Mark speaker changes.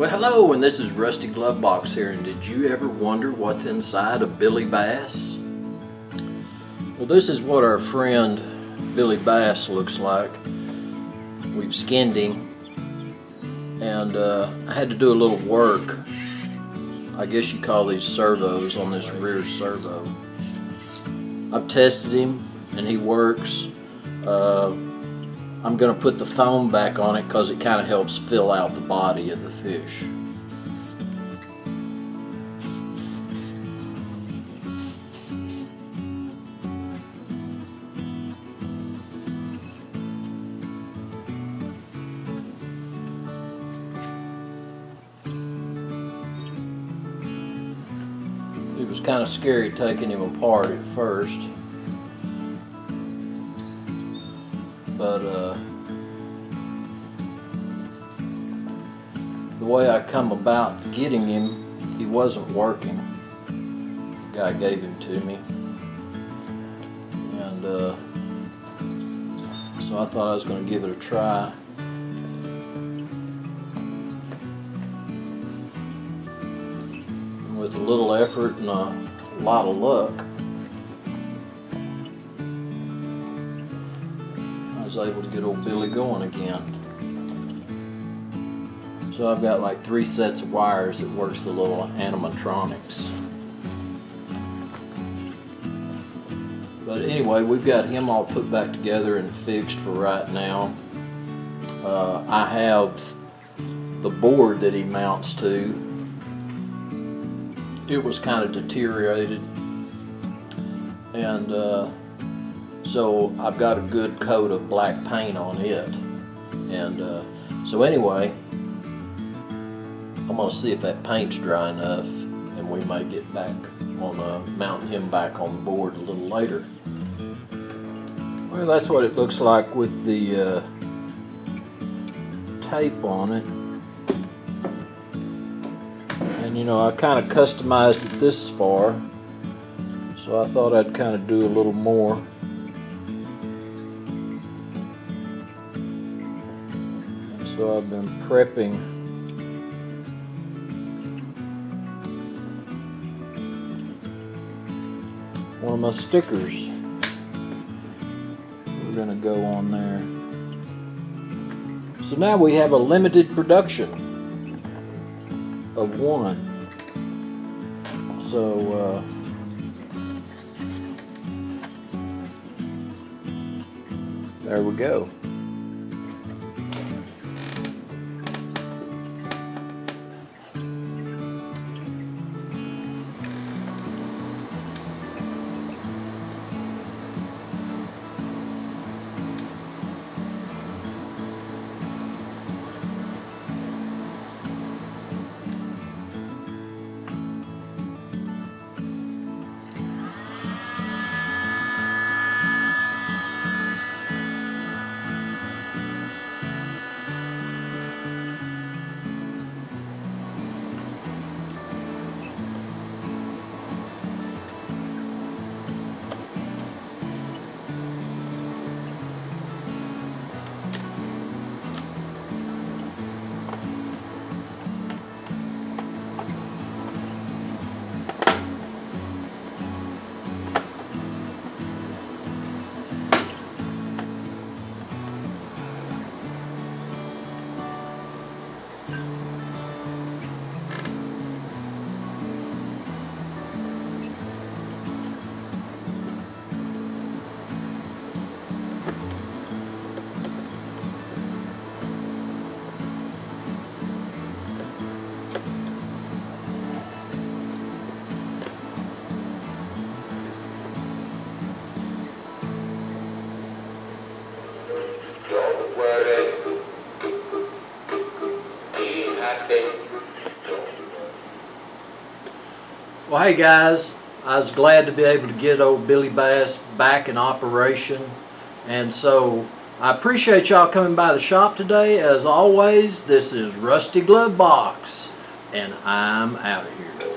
Speaker 1: Well, hello, and this is Rusty Glovebox here, and did you ever wonder what's inside a Billy Bass? Well, this is what our friend Billy Bass looks like. We've skinned him, and I had to do a little work. I guess you call these servos on this rear servo. I've tested him, and he works. I'm going to put the foam back on it because it kind of helps fill out the body of the fish. It was kind of scary taking him apart at first. But the way I come about getting him, he wasn't working. The guy gave him to me, and so I thought I was going to give it a try. With a little effort and a lot of luck, I was able to get old Billy going again. So I've got like 3 sets of wires that works the little animatronics. But anyway, we've got him all put back together and fixed for right now. I have the board that he mounts to. It was kind of deteriorated, and so I've got a good coat of black paint on it, and so anyway, I'm going to see if that paint's dry enough, and we may get back on mounting him back on the board a little later. Well, that's what it looks like with the tape on it. And you know, I kind of customized it this far, so I thought I'd kind of do a little more. And so I've been prepping one of my stickers. We're going to go on there. So now we have a limited production of one. So there we go. Well, hey guys, I was glad to be able to get old Billy Bass back in operation, and so I appreciate y'all coming by the shop today. As always, this is Rusty Glovebox, and I'm out of here.